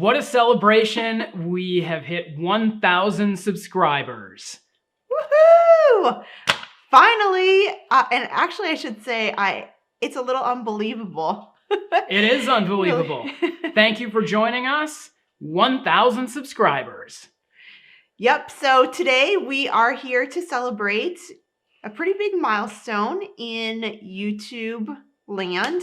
What a celebration. We have hit 1,000 subscribers. Woohoo! Finally, and actually I should say it's a little unbelievable. It is unbelievable. Thank you for joining us. 1,000 subscribers. Yep, so today we are here to celebrate a pretty big milestone in YouTube land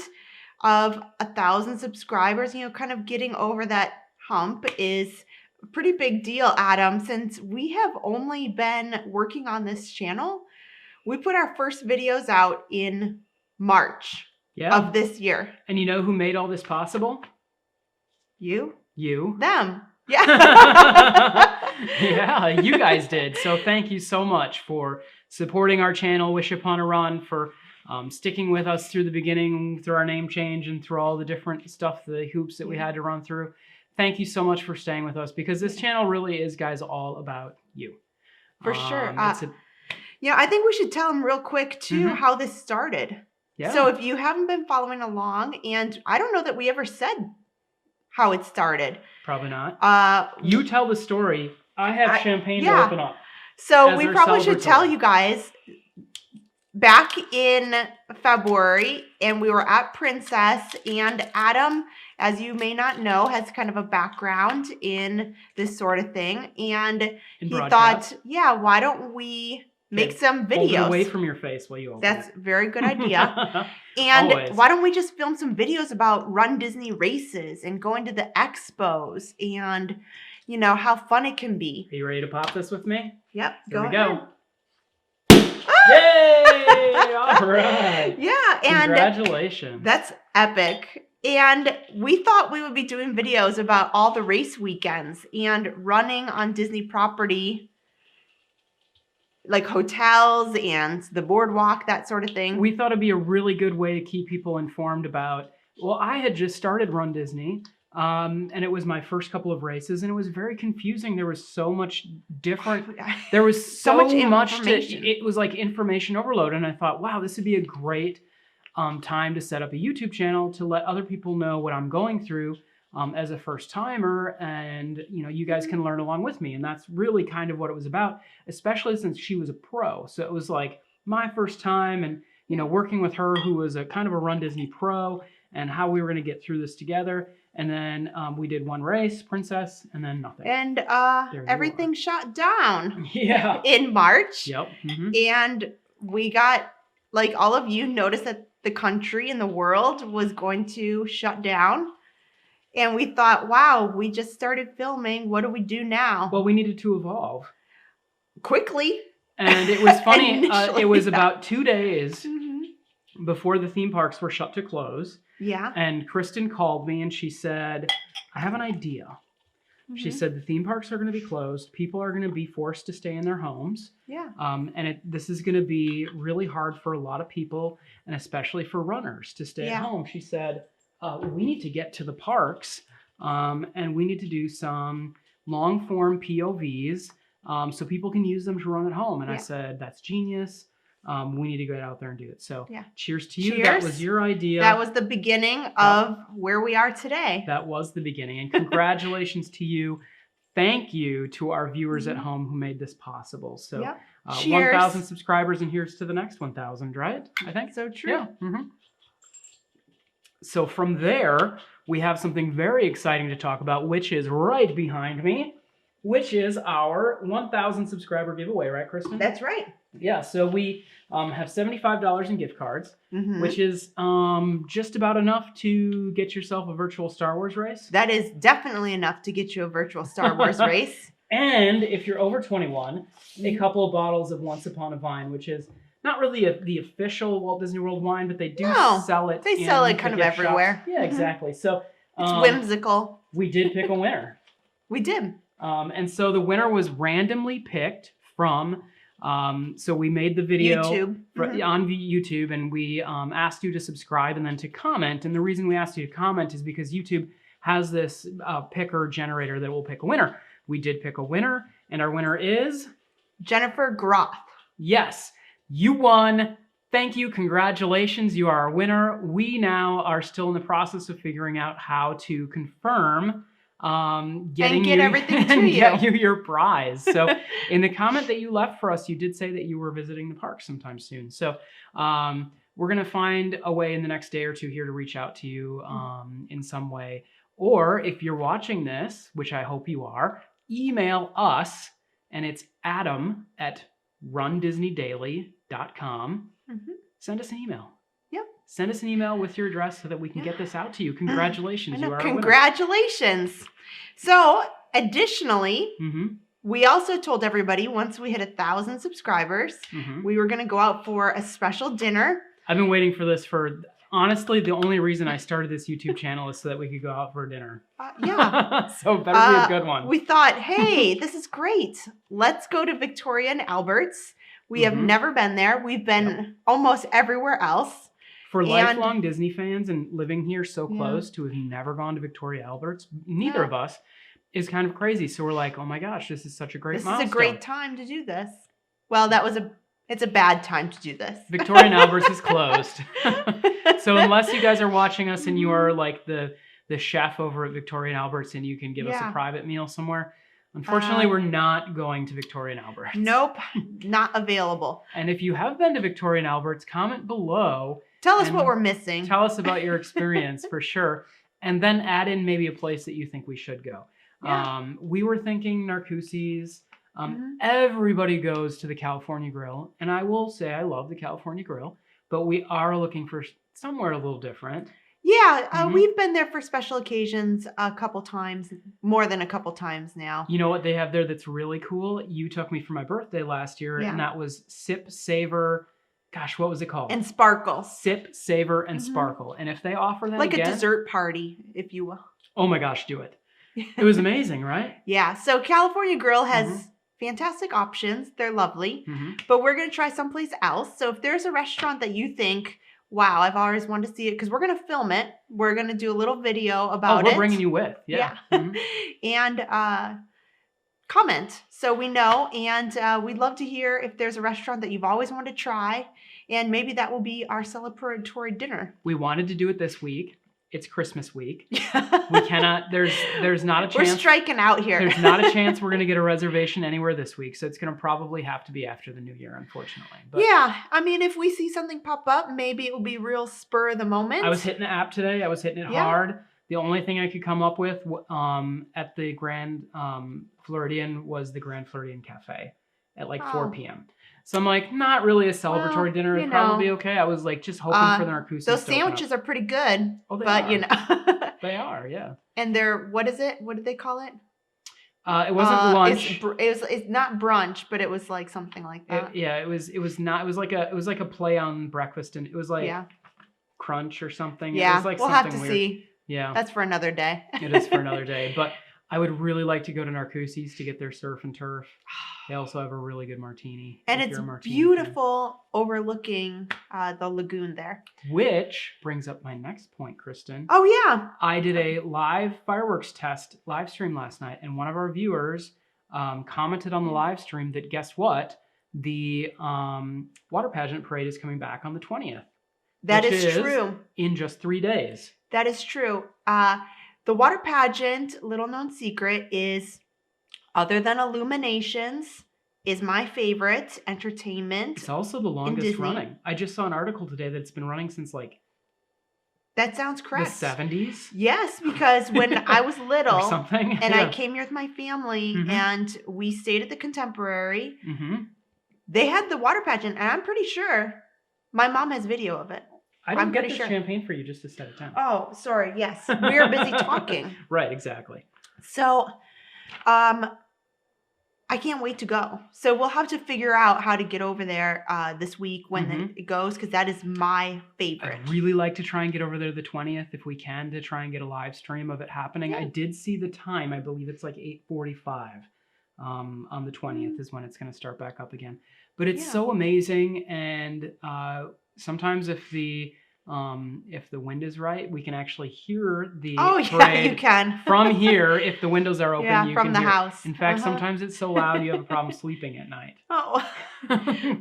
of 1,000 subscribers. You know, kind of getting over that hump is a pretty big deal, Adam, since we have only been working on this channel. We put our first videos out in March of this year. And you know who made all this possible? You? You. Them. Yeah. Yeah, you guys did. So thank you so much for supporting our channel, Wish Upon a Run, for sticking with us through the beginning, through our name change, and through all the different stuff, the hoops that we had to run through. Thank you so much for staying with us, because this channel really is, guys, all about you. For sure. Yeah, I think we should tell them real quick, too, how this started. Yeah. So if you haven't been following along, and I don't know that we ever said how it started. Probably not. You tell the story. I have champagne to open up. So we probably should tell you guys, back in February, and we were at Princess, and Adam, as you may not know, has kind of a background in this sort of thing. And he thought, yeah, why don't we make some videos? Hold it away from your face while you open That's a very good idea. And why don't we just film some videos about runDisney races and going to the expos and, you know, how fun it can be. Are you ready to pop this with me? Yep. Here we go. Yay! All right. Yeah. And congratulations. That's epic. And we thought we would be doing videos about all the race weekends and running on Disney property, like hotels and the boardwalk, that sort of thing. We thought it'd be a really good way to keep people informed about, well, I had just started runDisney, and it was my first couple of races, and it was very confusing. There was so much different, there was so much information. It was like information overload, and I thought, wow, this would be a great time to set up a YouTube channel to let other people know what I'm going through as a first timer, and you know, you guys can learn along with me. And that's really kind of what it was about, especially since she was a pro. So it was like my first time, and you know, working with her, who was a kind of a runDisney pro, and how we were going to get through this together. And then we did one race, Princess, and then nothing. And everything shut down. Yeah. In March. Yep. And we got, like, all of you noticed that the country and the world was going to shut down. And we thought, wow, we just started filming. What do we do now? Well, we needed to evolve. Quickly. And it was funny. It was about 2 days before the theme parks were shut to close. Yeah. And Kristen called me and she said, I have an idea. She said, the theme parks are going to be closed. People are going to be forced to stay in their homes. Yeah. And this is going to be really hard for a lot of people, and especially for runners, to stay at home. She said, we need to get to the parks, and we need to do some long form POVs so people can use them to run at home. And I said, that's genius. We need to get out there and do it. So cheers to you. Cheers. That was your idea. That was the beginning of where we are today. That was the beginning. And congratulations to you. Thank you to our viewers at home who made this possible. So 1,000 subscribers, and here's to the next 1,000, right? I think so. True. Yeah. So from there, we have something very exciting to talk about, which is right behind me, which is our 1,000 subscriber giveaway, right, Kristen? That's right. Yeah, so we have $75 in gift cards, which is just about enough to get yourself a virtual Star Wars race. That is definitely enough to get you a virtual Star Wars race. And if you're over 21, a couple of bottles of Once Upon a Vine, which is not really the official Walt Disney World wine, but they do sell it. They sell it kind of everywhere. Shops. Yeah, exactly. So it's whimsical. We did pick a winner. We did. And so the winner was randomly picked from, so we made the video on YouTube, and we asked you to subscribe and then to comment. And the reason we asked you to comment is because YouTube has this picker generator that will pick a winner. We did pick a winner, and our winner is Jennifer Groth. Yes, you won. Thank you. Congratulations. You are our winner. We now are still in the process of figuring out how to confirm getting get you everything to and you. get you your prize. So in the comment that you left for us, you did say that you were visiting the park sometime soon. So we're going to find a way in the next day or two here to reach out to you in some way. Or if you're watching this, which I hope you are, email us, and it's adam@runDisneydaily.com. Send us an email. Yep. Send us an email with your address so that we can get this out to you. Congratulations. I know. You are a winner. Congratulations. So additionally, we also told everybody once we hit 1,000 subscribers, we were going to go out for a special dinner. I've been waiting for this for, honestly, the only reason I started this YouTube channel is so that we could go out for dinner. Yeah. So it better be a good one. We thought, hey, this is great. Let's go to Victoria and Albert's. We have never been there. We've been almost everywhere else. For lifelong Disney fans and living here so close to have never gone to Victoria Albert's, neither of us, is kind of crazy. So we're like, oh my gosh, this is such a great milestone. This is a great time to do this. Well, it's a bad time to do this. Victoria and Albert's is closed. So unless you guys are watching us and you are like the chef over at Victoria and Albert's and you can give us a private meal somewhere, unfortunately, we're not going to Victoria and Albert's. Nope, not available. And if you have been to Victoria and Albert's, comment below. Tell us what we're missing. Tell us about your experience for sure. And then add in maybe a place that you think we should go. Yeah. We were thinking Narcoossee's. Everybody goes to the California Grill. And I will say I love the California Grill. But we are looking for somewhere a little different. Yeah, we've been there for special occasions a couple times, more than a couple times now. You know what they have there that's really cool? You took me for my birthday last year, and that was Sip, Savor. Gosh, what was it called? And Sparkle. Sip, Savor, and Sparkle. And if they offer that like again, a dessert party, if you will. Oh my gosh, do it. It was amazing, right? Yeah. So California Grill has fantastic options. They're lovely. But we're going to try someplace else. So if there's a restaurant that you think, wow, I've always wanted to see it, because we're going to film it. We're going to do a little video about it. We're bringing you with. Yeah. And comment so we know. And we'd love to hear if there's a restaurant that you've always wanted to try. And maybe that will be our celebratory dinner. We wanted to do it this week. It's Christmas week. We cannot, there's not a chance. We're striking out here. There's not a chance we're going to get a reservation anywhere this week. So it's going to probably have to be after the new year, unfortunately. But yeah. I mean, if we see something pop up, maybe it will be real spur of the moment. I was hitting the app today. I was hitting it hard. The only thing I could come up with at the Grand Floridian was the Grand Floridian Cafe at like 4 p.m. So I'm like, not really a celebratory dinner. It's probably okay. I was like just hoping for the Narcoossee's. Those sandwiches are pretty good. Oh, they are. You know. They are, yeah. And they're, what is it? What did they call it? It wasn't lunch. It's not brunch, but it was like something like that. It was like a play on breakfast, and it was like crunch or something. Yeah, it was like we'll have to weird. See. Yeah, that's for another day. It is for another day, but I would really like to go to Narcoossee's to get their surf and turf. They also have a really good martini. And it's beautiful overlooking the lagoon there. Which brings up my next point, Kristen. Oh, yeah. I did a live fireworks test live stream last night, and one of our viewers commented on the live stream that, guess what? The water pageant parade is coming back on the 20th. That is true. In just 3 days. That is true. The water pageant, little known secret, is, other than Illuminations, is my favorite entertainment. It's also the longest running. I just saw an article today that it's been running since like... That sounds correct. The 70s? Yes, because when I was little or something. And I came here with my family and we stayed at the Contemporary, they had the water pageant, and I'm pretty sure my mom has video of it. I didn't get the champagne for you just to set it down. Oh, sorry. Yes. We were busy talking. Right, exactly. So, I can't wait to go. So we'll have to figure out how to get over there this week when it goes, because that is my favorite. I'd really like to try and get over there the 20th if we can, to try and get a live stream of it happening. Yeah. I did see the time. I believe it's like 8:45 on the 20th is when it's going to start back up again. But it's so amazing, and sometimes if the wind is right, we can actually hear the parade you can. From here. If the windows are open, you from can the hear house. In fact, sometimes it's so loud you have a problem sleeping at night. Oh,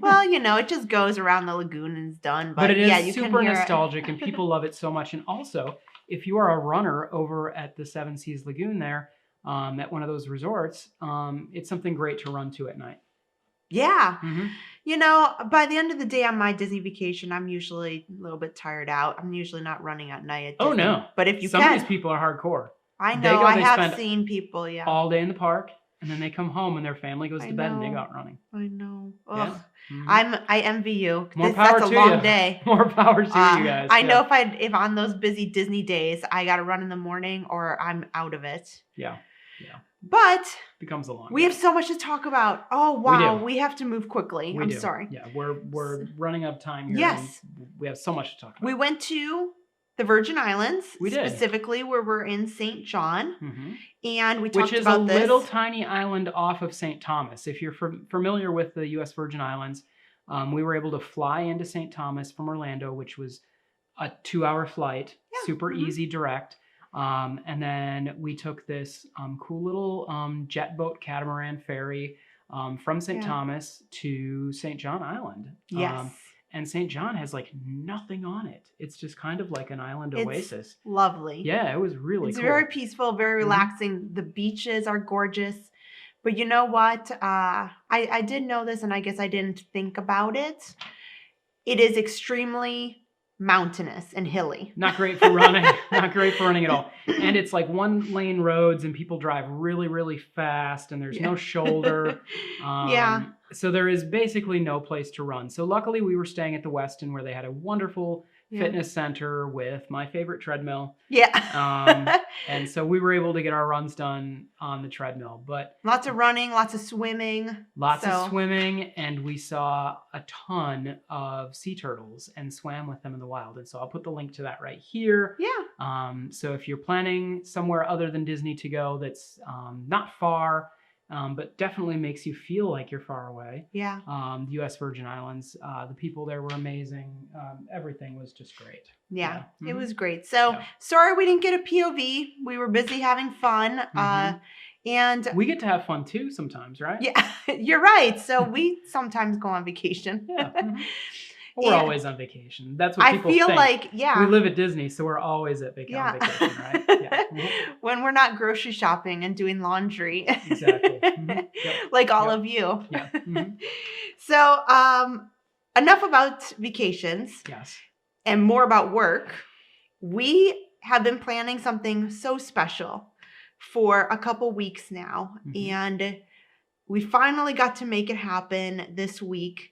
well, it just goes around the lagoon and is done. But it is super nostalgic, and people love it so much. And also, if you are a runner over at the Seven Seas Lagoon there, at one of those resorts, it's something great to run to at night. Yeah. Mm-hmm. You know, by the end of the day on my Disney vacation, I'm usually a little bit tired out. I'm usually not running at night at Disney. Oh no! But if you Some can, of these people are hardcore. I They know, go, I they have spend seen people, yeah. all day in the park, and then they come home and their family goes I to bed and they know. go out running. I know. Yeah. Ugh. Mm-hmm. I envy you. More power That's a to long you. day. More power to you guys. I Yeah. know if on those busy Disney days I got to run in the morning or I'm out of it. Yeah. But Becomes a long we day. have so much to talk about. Oh wow, we have to move quickly. I'm sorry. Yeah, we're running out of time here. Yes. We have so much to talk about. We went to the Virgin Islands, We did. specifically where we're in St. John, Mm-hmm. and we talked Which is about a this. little tiny island off of St. Thomas. If you're familiar with the U.S. Virgin Islands, we were able to fly into St. Thomas from Orlando, which was a 2-hour flight, super easy, direct. And then we took this cool little jet boat catamaran ferry from St. Thomas to St. John Island. Yes. And St. John has like nothing on it. It's just kind of like an island oasis. Lovely. Yeah, it was really It's cool. very peaceful, very relaxing. The beaches are gorgeous. But you know what? I did know this, and I guess I didn't think about it. It is extremely mountainous and hilly. Not great for running. Not great for running at all. And it's like 1-lane roads, and people drive really, really fast, and there's no shoulder. So there is basically no place to run. So luckily we were staying at the Westin, where they had a wonderful fitness center with my favorite treadmill. And so we were able to get our runs done on the treadmill. But lots of running, lots of swimming. Lots of swimming, and we saw a ton of sea turtles and swam with them in the wild. And so I'll put the link to that right here. So if you're planning somewhere other than Disney to go that's not far, but definitely makes you feel like you're far away. The U.S. Virgin Islands, the people there were amazing. Everything was just great. It was great. So sorry we didn't get a POV. We were busy having fun. And we get to have fun too sometimes, right? Yeah, you're right. So we sometimes go on vacation. We're always on vacation. That's what people think. I feel like, we live at Disney, so we're always at vacation, right? When we're not grocery shopping and doing laundry. Exactly. Like all of you. Mm-hmm. So enough about vacations. Yes. And more about work. We have been planning something so special for a couple weeks now. And we finally got to make it happen this week.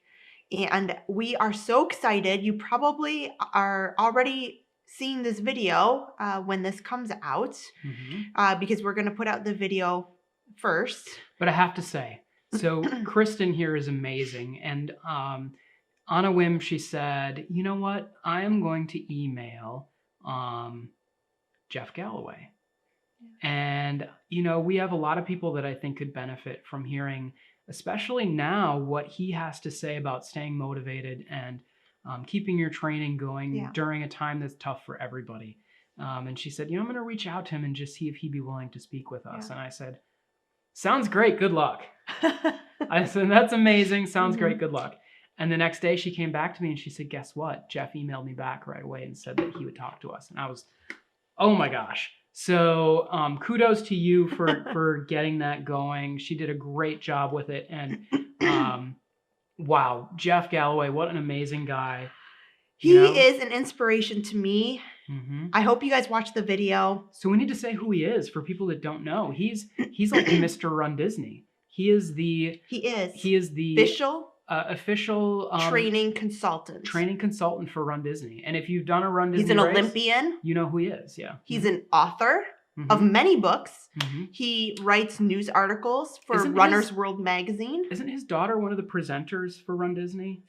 And we are so excited. You probably are already seeing this video when this comes out because we're going to put out the video first. But I have to say, so Kristen here is amazing. And on a whim, she said, you know what? I am going to email Jeff Galloway. And, you know, we have a lot of people that I think could benefit from hearing, especially now, what he has to say about staying motivated and keeping your training going during a time that's tough for everybody. And she said, you know, I'm going to reach out to him and just see if he'd be willing to speak with us. And I said, sounds great. Good luck. I said, that's amazing. Sounds great. Good luck. And the next day she came back to me and she said, guess what? Jeff emailed me back right away and said that he would talk to us. And I was, oh my gosh. So kudos to you for getting that going. She did a great job with it. And wow, Jeff Galloway, what an amazing guy. He is an inspiration to me. Mm-hmm. I hope you guys watch the video. So we need to say who he is for people that don't know. He's like Mr. runDisney. He is the official training consultant. Training consultant for runDisney. And if you've done a runDisney he's an race, Olympian. You know who he is, yeah. He's an author of many books. He writes news articles for Runner's World magazine. Isn't his daughter one of the presenters for runDisney?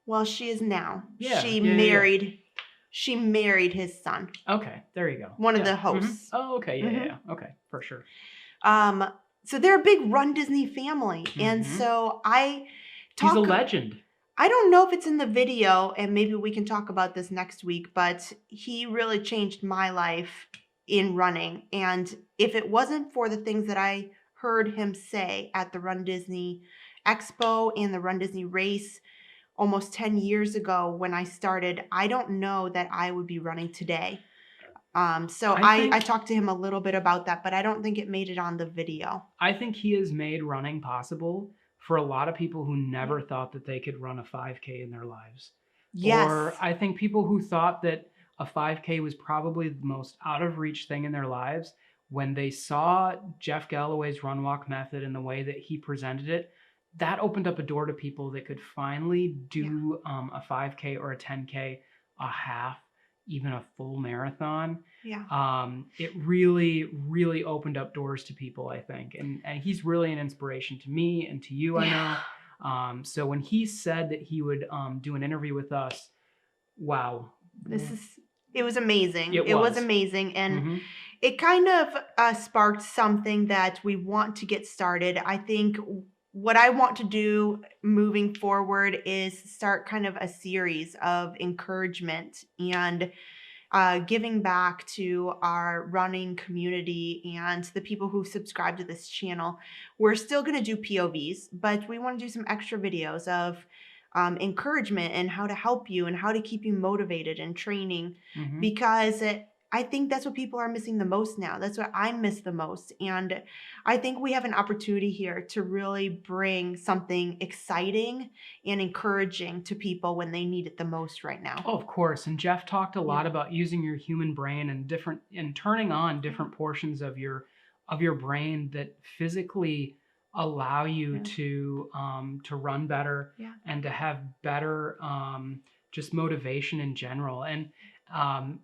Well, she is now. Yeah, she married his son. Okay, there you go. One of the hosts. Oh, okay, yeah. Okay, for sure. So they're a big runDisney family. And so he's a legend. I don't know if it's in the video, and maybe we can talk about this next week, but he really changed my life in running. And if it wasn't for the things that I heard him say at the runDisney Expo and the runDisney race almost 10 years ago when I started, I don't know that I would be running today. So I talked to him a little bit about that, but I don't think it made it on the video. I think he has made running possible for a lot of people who never thought that they could run a 5K in their lives. Yes. Or I think people who thought that a 5K was probably the most out of reach thing in their lives, when they saw Jeff Galloway's run walk method and the way that he presented it, that opened up a door to people that could finally do a 5K or a 10K, a half, even a full marathon. Yeah. It really, really opened up doors to people, I think. And he's really an inspiration to me and to you, I know. So when he said that he would do an interview with us, wow. It was amazing. It was amazing. And it kind of sparked something that we want to get started. I think what I want to do moving forward is start kind of a series of encouragement and giving back to our running community and the people who subscribe to this channel. We're still going to do POVs, but we want to do some extra videos of encouragement and how to help you and how to keep you motivated and training, because I think that's what people are missing the most now. That's what I miss the most. And I think we have an opportunity here to really bring something exciting and encouraging to people when they need it the most right now. Oh, of course. And Jeff talked a lot about using your human brain and turning on different portions of your brain that physically allow you to run better and to have better just motivation in general. And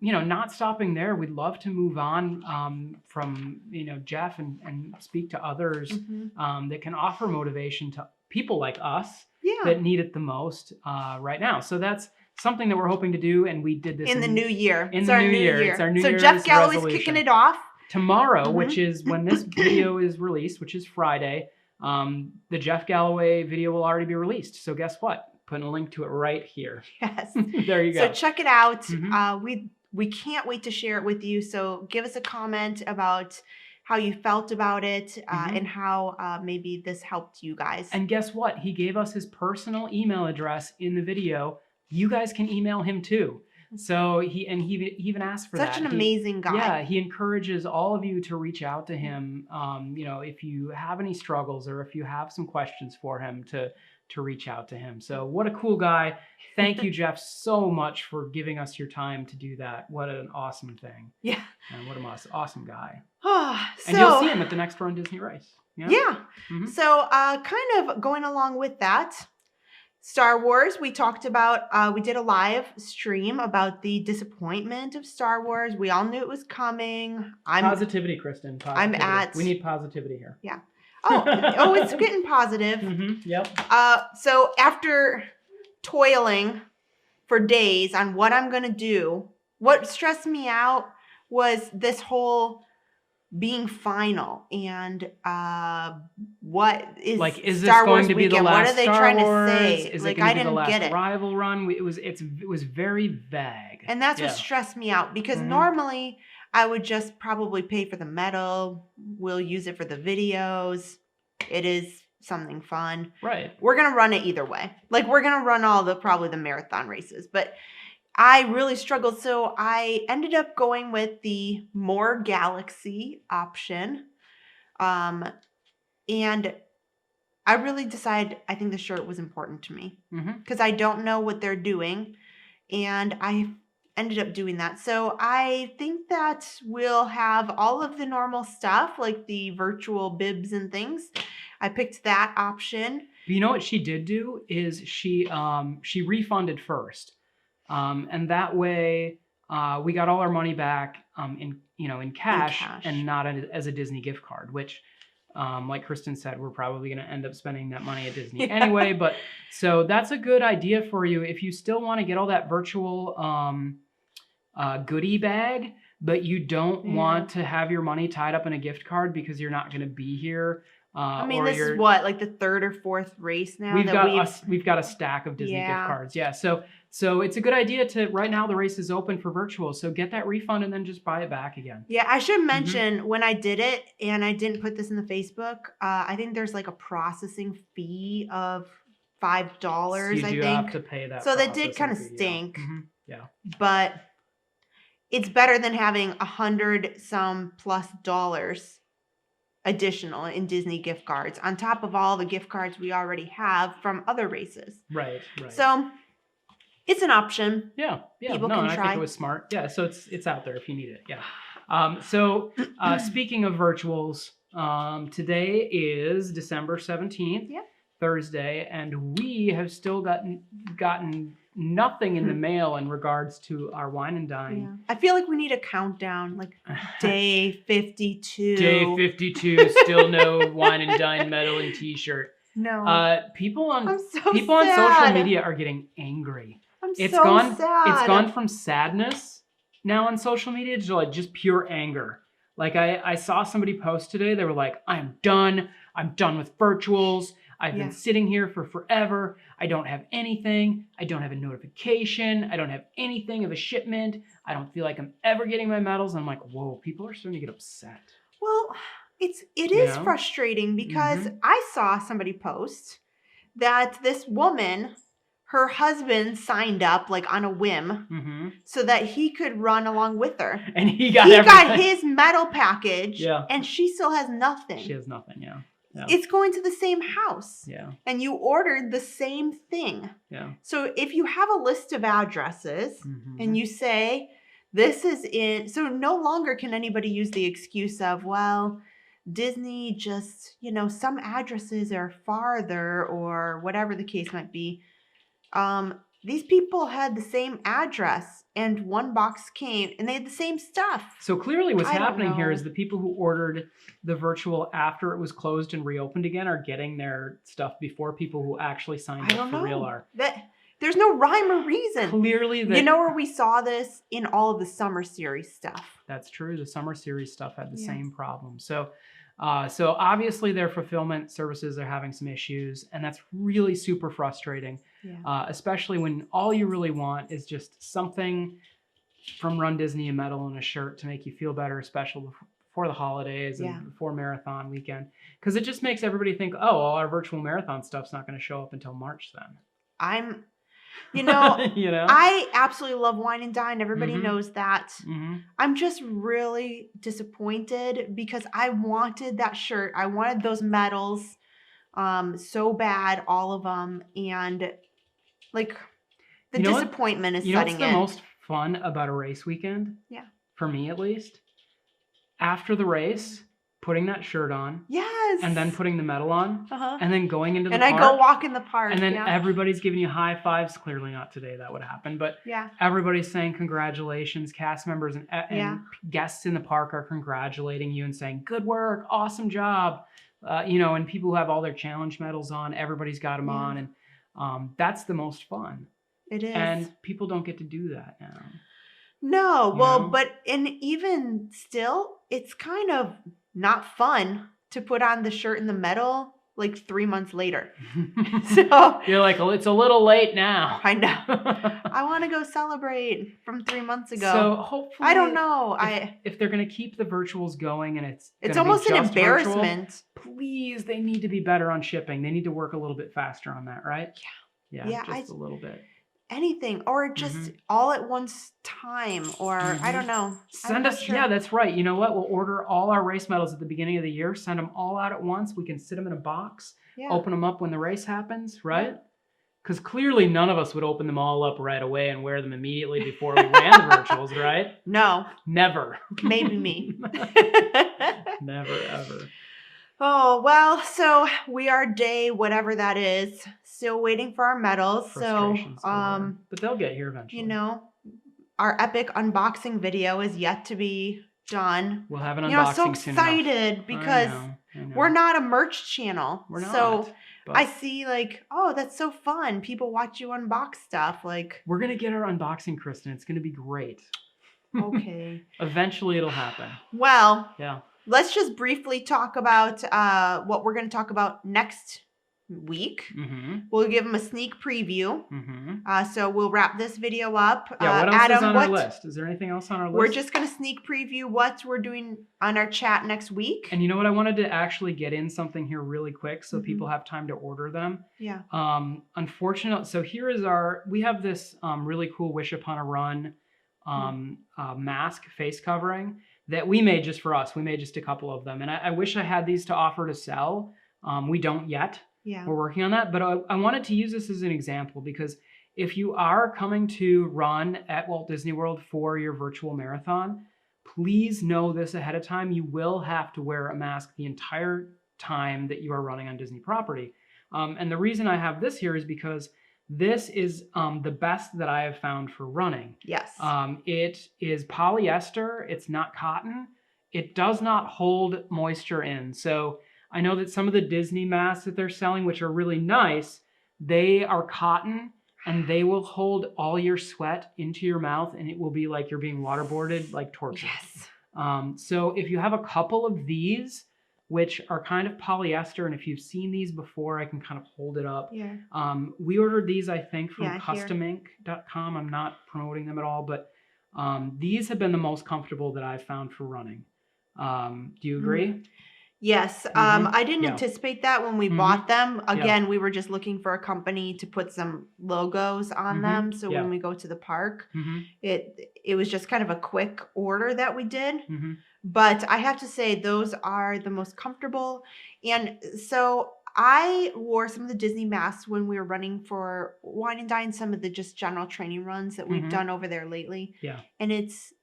not stopping there, we'd love to move on from Jeff and speak to others that can offer motivation to people like us that need it the most right now. So that's something that we're hoping to do, and we did this in the new year. It's our new year. It's our New Year's Jeff Galloway's resolution. kicking it off Tomorrow, which is when this video is released, which is Friday. The Jeff Galloway video will already be released. So guess what? Putting a link to it right here. Yes. There you go. So check it out. We can't wait to share it with you. So give us a comment about how you felt about it and how maybe this helped you guys. And guess what? He gave us his personal email address in the video. You guys can email him too. So he even asked for that. Such an amazing guy. Yeah, he encourages all of you to reach out to him. If you have any struggles or if you have some questions for him, to reach out to him. So what a cool guy. Thank you, Jeff, so much for giving us your time to do that. What an awesome thing. Yeah. And what an awesome guy. And you'll see him at the next runDisney race. Yeah. So kind of going along with that, Star Wars, we talked about, we did a live stream about the disappointment of Star Wars. We all knew it was coming. Positivity, Kristen. Positivity. We need positivity here. Yeah. Oh, it's getting positive. Yep. So after toiling for days on what I'm going to do, what stressed me out was this whole being final and what is is Star this going Wars to be weekend? the last What are they Star trying Wars? to say? Is like it going I to be the didn't last get it. rival run? It was very vague. And that's what stressed me out, because normally I would just probably pay for the medal. We'll use it for the videos. It is something fun. Right. We're going to run it either way. Like we're going to run probably the marathon races, but I really struggled. So I ended up going with the More Galaxy option. And I really decided, I think the shirt was important to me because I don't know what they're doing. And I ended up doing that. So I think that we'll have all of the normal stuff, like the virtual bibs and things. I picked that option. You know what she did do is she refunded first. And that way we got all our money back in cash and not as a Disney gift card, which like Kristen said, we're probably going to end up spending that money at Disney anyway. But so that's a good idea for you if you still want to get all that virtual goodie bag, but you don't want to have your money tied up in a gift card because you're not going to be here. I mean, this is what, like the third or fourth race now? We've got a stack of Disney gift cards. Yeah. So it's a good idea to, right now the race is open for virtual. So get that refund and then just buy it back again. Yeah. I should mention when I did it, and I didn't put this in the Facebook, I think there's like a processing fee of $5, so you do have to pay that. So that did kind of stink. Yeah. But it's better than having $100 plus additional in Disney gift cards on top of all the gift cards we already have from other races. Right. So it's an option. Yeah. People no, can and I try. think it was smart. Yeah, so it's out there if you need it. Yeah. So speaking of virtuals, today is December 17th, Thursday, and we have still gotten nothing in the mail in regards to our wine and dine. Yeah. I feel like we need a countdown, like day 52. Day 52, still no wine and dine medal and T-shirt. No. People on sad. social media are getting angry. Sad. It's gone from sadness now on social media to like just pure anger. Like I saw somebody post today. They were like, I'm done with virtuals. I've been sitting here for forever. I don't have anything. I don't have a notification. I don't have anything of a shipment. I don't feel like I'm ever getting my medals. I'm like, whoa, people are starting to get upset. Well, it is frustrating because I saw somebody post that this woman, her husband signed up like on a whim so that he could run along with her. And he got his medal package and she still has nothing. She has nothing, yeah. It's going to the same house. Yeah. And you ordered the same thing. Yeah. So if you have a list of addresses and you say, this is in, so no longer can anybody use the excuse of, well, Disney just, some addresses are farther or whatever the case might be. These people had the same address and one box came and they had the same stuff. So clearly what's happening here is the people who ordered the virtual after it was closed and reopened again are getting their stuff before people who actually signed up for real are. There's no rhyme or reason. Clearly you know where we saw this? In all of the summer series stuff. That's true. The summer series stuff had the same problem. So obviously their fulfillment services are having some issues, and that's really super frustrating, especially when all you really want is just something from runDisney, a medal and a shirt to make you feel better, special before the holidays and before marathon weekend. Because it just makes everybody think, oh, well, our virtual marathon stuff's not going to show up until March then. I absolutely love wine and dine. Everybody knows that. I'm just really disappointed because I wanted that shirt. I wanted those medals so bad, all of them. And like the disappointment is setting in. You know what's the most fun about a race weekend? Yeah. For me, at least. After the race, putting that shirt on. Yes. And then putting the medal on. And then going into the park. And I go walk in the park. And then everybody's giving you high fives. Clearly not today that would happen. But everybody's saying congratulations. Cast members and guests in the park are congratulating you and saying, good work, awesome job. And people who have all their challenge medals on, everybody's got them on. And that's the most fun. It is. And people don't get to do that now. No. Well, but even still, it's kind of not fun to put on the shirt and the medal like 3 months later. So you're like, well, it's a little late now. I know. I want to go celebrate from 3 months ago. So hopefully, I don't know. If they're going to keep the virtuals going and it's almost an embarrassment. Virtual, please, they need to be better on shipping. They need to work a little bit faster on that, right? Yeah, just a little bit. Anything, or just all at once time, or I don't know. Send us, that's right. You know what? We'll order all our race medals at the beginning of the year, send them all out at once. We can sit them in a box, open them up when the race happens, right? Because clearly none of us would open them all up right away and wear them immediately before we ran the virtuals, right? No. Never. Maybe me. Never, ever. Oh, well, so we are day whatever that is, still waiting for our medals. So, but they'll get here eventually. Our epic unboxing video is yet to be done. We'll have an unboxing soon. I'm so excited because I know. We're not a merch channel. We're not. So I see like, oh, that's so fun. People watch you unbox stuff. Like, we're gonna get our unboxing, Kristen. It's gonna be great. Okay. Eventually, it'll happen. Well. Yeah. Let's just briefly talk about what we're going to talk about next week. We'll give them a sneak preview. So we'll wrap this video up. Yeah, what else is on our list? Is there anything else on our list? We're just going to sneak preview what we're doing on our chat next week. And you know what? I wanted to actually get in something here really quick so people have time to order them. Yeah. Unfortunately, so here is we have this really cool Wish Upon a Run mask face covering that we made just for us. We made just a couple of them. And I wish I had these to offer to sell. We don't yet. Yeah. We're working on that. But I wanted to use this as an example because if you are coming to run at Walt Disney World for your virtual marathon, please know this ahead of time. You will have to wear a mask the entire time that you are running on Disney property. And the reason I have this here is because this is the best that I have found for running. Yes. It is polyester. It's not cotton. It does not hold moisture in. So I know that some of the Disney masks that they're selling, which are really nice, they are cotton and they will hold all your sweat into your mouth and it will be like you're being waterboarded, like torture. Yes. So if you have a couple of these, which are kind of polyester, and if you've seen these before, I can kind of hold it up. Yeah. We ordered these, I think, from Yeah, customink.com. I'm not promoting them at all, but these have been the most comfortable that I've found for running. Do you agree? Yes. I didn't anticipate that when we bought them. Again, we were just looking for a company to put some logos on them. So when we go to the park, it was just kind of a quick order that we did. But I have to say those are the most comfortable. And so I wore some of the Disney masks when we were running for Wine and Dine, some of the just general training runs that we've done over there lately. Yeah. And it's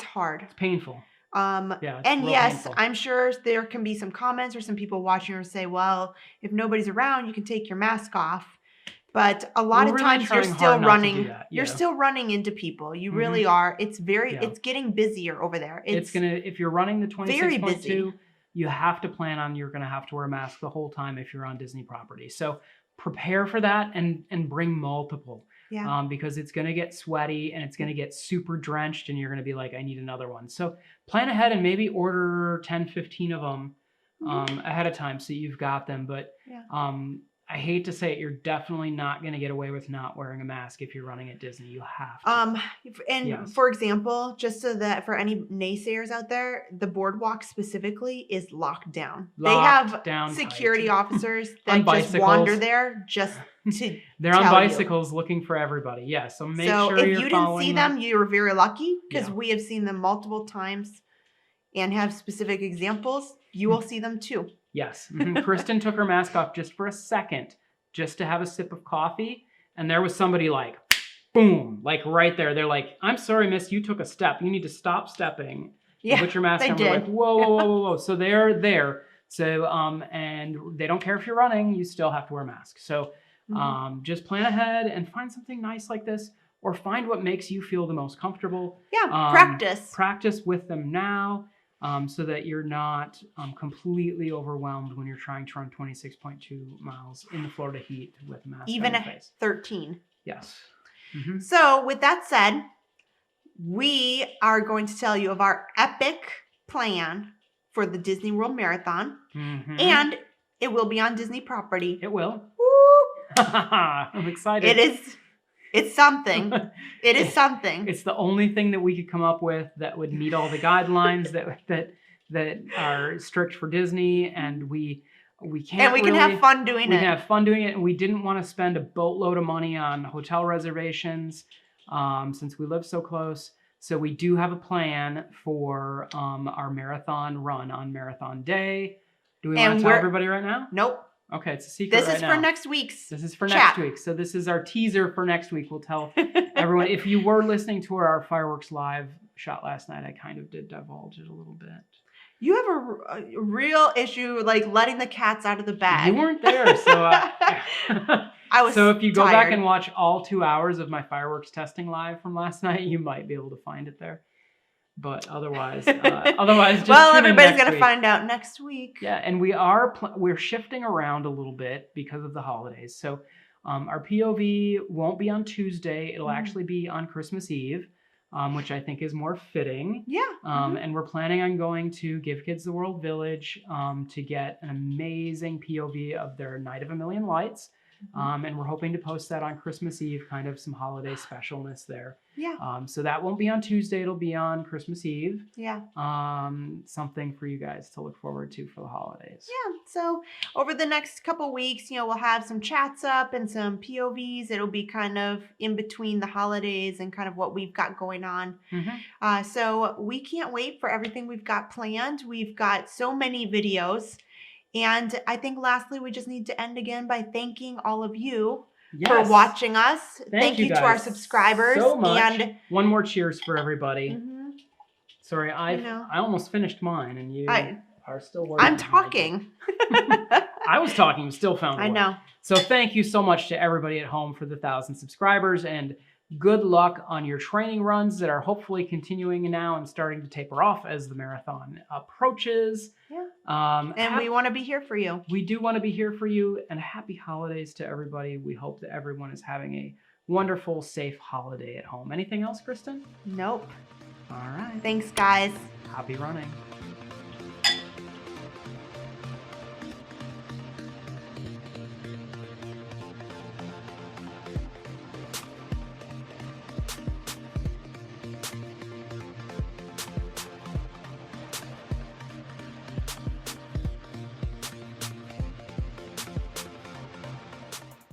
hard. It's painful. And real yes, painful. I'm sure there can be some comments or some people watching or say, well, if nobody's around, you can take your mask off. But a lot of times you're still running. You're still running into people. You really are. It's it's getting busier over there. If you're running the 26.2, very busy. You have to plan on you're going to have to wear a mask the whole time if you're on Disney property. So prepare for that and bring multiple. Yeah. Because it's going to get sweaty and it's going to get super drenched and you're going to be like, I need another one. So plan ahead and maybe order 10, 15 of them ahead of time so you've got them. But I hate to say it, you're definitely not going to get away with not wearing a mask if you're running at Disney. You have to. For example, just so that for any naysayers out there, the boardwalk specifically is locked down. They have security officers that just wander there just to They're on bicycles looking for everybody. Yeah, so make sure if you're you didn't see them, you were very lucky because we have seen them multiple times and have specific examples. You will see them too. Yes. Kristen took her mask off just for a second, just to have a sip of coffee. And there was somebody like, boom, like right there. They're like, I'm sorry, miss, you took a step. You need to stop stepping. Yeah, put your mask on. We're like, whoa, whoa, whoa, whoa, whoa. So they're there. So, and they don't care if you're running, you still have to wear a mask. So just plan ahead and find something nice like this or find what makes you feel the most comfortable. Yeah, practice. Practice with them now. So that you're not completely overwhelmed when you're trying to run 26.2 miles in the Florida heat with a mask even on your face. 13. Yes. So with that said, we are going to tell you of our epic plan for the Disney World Marathon. And it will be on Disney property. It will. Woo! I'm excited. It's something. It is something. It's the only thing that we could come up with that would meet all the guidelines that are strict for Disney, and we can't. And we can have fun doing it. We can have fun doing it, and we didn't want to spend a boatload of money on hotel reservations since we live so close. So we do have a plan for our marathon run on Marathon Day. Do we want to tell everybody right now? Nope. Okay, it's a secret This is for next week's This is for next week. So this is our teaser for next week. We'll tell everyone. If you were listening to our fireworks live shot last night, I kind of did divulge it a little bit. You have a real issue like letting the cats out of the bag. You weren't there, so I was So if you go tired. back and watch all 2 hours of my fireworks testing live from last night, you might be able to find it there. But otherwise, just everybody's gonna find out next week. Yeah, and we're shifting around a little bit because of the holidays. So our POV won't be on Tuesday; it'll actually be on Christmas Eve, which I think is more fitting. Yeah. And we're planning on going to Give Kids the World Village to get an amazing POV of their Night of a Million Lights. And we're hoping to post that on Christmas Eve, kind of some holiday specialness there. Yeah. So that won't be on Tuesday. It'll be on Christmas Eve. Yeah. Something for you guys to look forward to for the holidays. Yeah. So over the next couple weeks, we'll have some chats up and some POVs. It'll be kind of in between the holidays and kind of what we've got going on. So we can't wait for everything we've got planned. We've got so many videos. And I think lastly, we just need to end again by thanking all of you for watching us. Thank you to our subscribers. So much. And one more cheers for everybody. Sorry, I almost finished mine, and you are still working. I'm talking. I was talking, still found one. I know. So thank you so much to everybody at home for the 1,000 subscribers, and good luck on your training runs that are hopefully continuing now and starting to taper off as the marathon approaches. And we want to be here for you. We do want to be here for you, and happy holidays to everybody. We hope that everyone is having a wonderful, safe holiday at home. Anything else, Kristen? Nope. All right. Thanks, guys. Happy running.